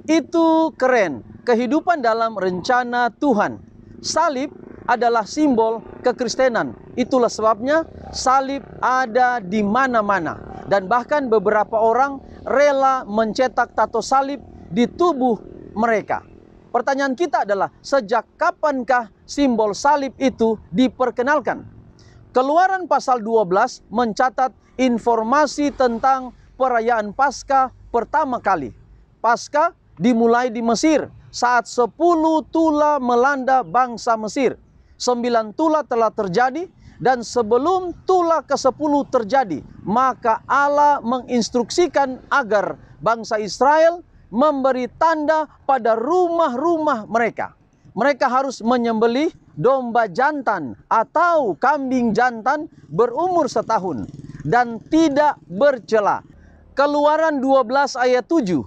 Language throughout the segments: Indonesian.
Itu keren, kehidupan dalam rencana Tuhan. Salib adalah simbol kekristenan. Itulah sebabnya salib ada di mana-mana. Dan bahkan beberapa orang rela mencetak tato salib di tubuh mereka. Pertanyaan kita adalah, sejak kapankah simbol salib itu diperkenalkan? Keluaran pasal 12 mencatat informasi tentang perayaan Paskah pertama kali. Paskah dimulai di Mesir saat 10 tula melanda bangsa Mesir. 9 tula telah terjadi, dan sebelum tula ke-10 terjadi, maka Allah menginstruksikan agar bangsa Israel memberi tanda pada rumah-rumah mereka. Mereka harus menyembelih domba jantan atau kambing jantan berumur setahun dan tidak bercela. Keluaran 12 ayat 7.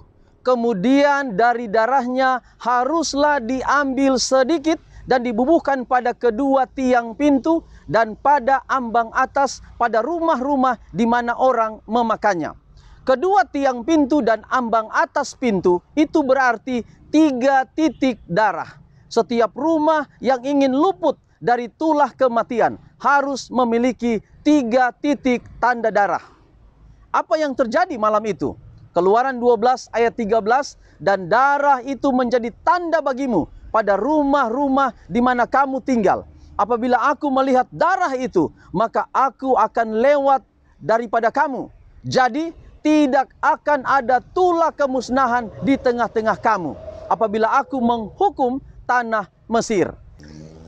Kemudian dari darahnya haruslah diambil sedikit dan dibubuhkan pada kedua tiang pintu dan pada ambang atas pada rumah-rumah di mana orang memakannya. Kedua tiang pintu dan ambang atas pintu itu berarti 3 titik darah. Setiap rumah yang ingin luput dari tulah kematian harus memiliki 3 titik tanda darah. Apa yang terjadi malam itu? Keluaran 12 ayat 13, dan darah itu menjadi tanda bagimu pada rumah-rumah di mana kamu tinggal. Apabila aku melihat darah itu, maka aku akan lewat daripada kamu. Jadi tidak akan ada tulah kemusnahan di tengah-tengah kamu apabila aku menghukum tanah Mesir.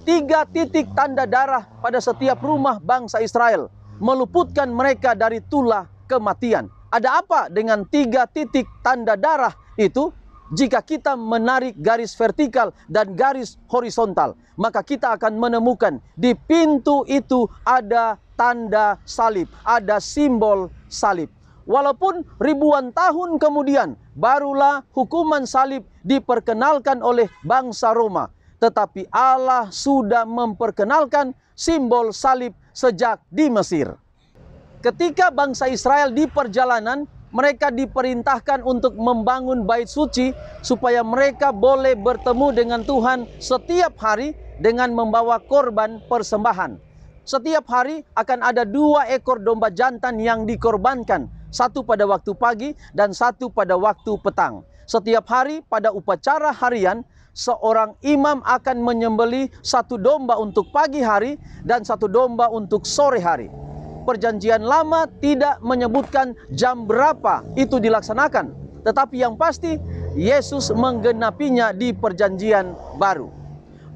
3 titik tanda darah pada setiap rumah bangsa Israel meluputkan mereka dari tulah kematian. Ada apa dengan 3 titik tanda darah itu? Jika kita menarik garis vertikal dan garis horizontal, maka kita akan menemukan di pintu itu ada tanda salib, ada simbol salib. Walaupun ribuan tahun kemudian barulah hukuman salib diperkenalkan oleh bangsa Roma, tetapi Allah sudah memperkenalkan simbol salib sejak di Mesir. Ketika bangsa Israel di perjalanan, mereka diperintahkan untuk membangun bait suci supaya mereka boleh bertemu dengan Tuhan setiap hari dengan membawa korban persembahan. Setiap hari akan ada 2 ekor domba jantan yang dikorbankan, satu pada waktu pagi dan satu pada waktu petang. Setiap hari pada upacara harian, seorang imam akan menyembelih 1 domba untuk pagi hari dan 1 domba untuk sore hari. Perjanjian lama tidak menyebutkan jam berapa itu dilaksanakan, tetapi yang pasti Yesus menggenapinya di perjanjian baru.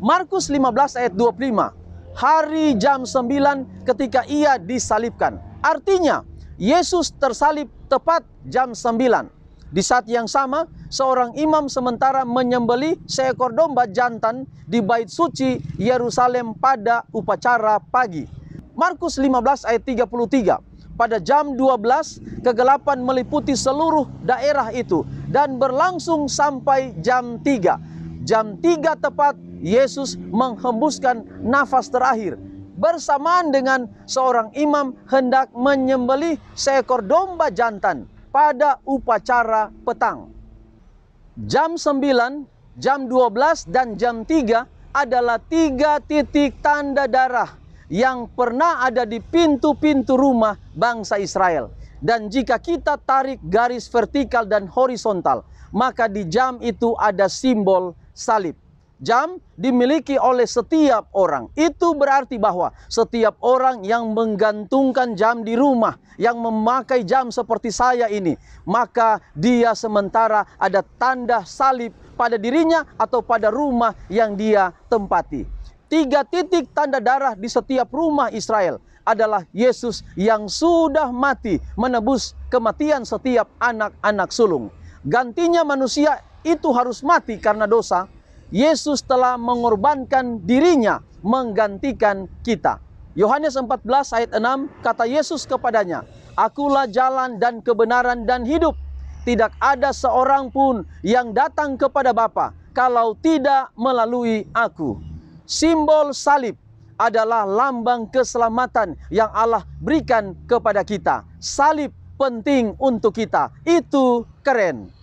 Markus 15 ayat 25, hari jam 9 ketika ia disalibkan. Artinya Yesus tersalib tepat jam 9. Di saat yang sama, seorang imam sementara menyembelih seekor domba jantan di bait suci Yerusalem pada upacara pagi. Markus 15 ayat 33. Pada jam 12, kegelapan meliputi seluruh daerah itu dan berlangsung sampai jam 3. Jam 3 tepat, Yesus menghembuskan nafas terakhir. Bersamaan dengan seorang imam hendak menyembelih seekor domba jantan pada upacara petang. Jam 9, jam 12, dan jam 3 adalah 3 titik tanda darah yang pernah ada di pintu-pintu rumah bangsa Israel. Dan jika kita tarik garis vertikal dan horizontal, maka di jam itu ada simbol salib. Jam dimiliki oleh setiap orang. Itu berarti bahwa setiap orang yang menggantungkan jam di rumah, yang memakai jam seperti saya ini, maka dia sementara ada tanda salib pada dirinya atau pada rumah yang dia tempati. 3 titik tanda darah di setiap rumah Israel adalah Yesus yang sudah mati menebus kematian setiap anak-anak sulung. Gantinya manusia itu harus mati karena dosa. Yesus telah mengorbankan dirinya menggantikan kita. Yohanes 14 ayat 6, kata Yesus kepadanya, "Akulah jalan dan kebenaran dan hidup. Tidak ada seorang pun yang datang kepada Bapa kalau tidak melalui aku." Simbol salib adalah lambang keselamatan yang Allah berikan kepada kita. Salib penting untuk kita. Itu keren.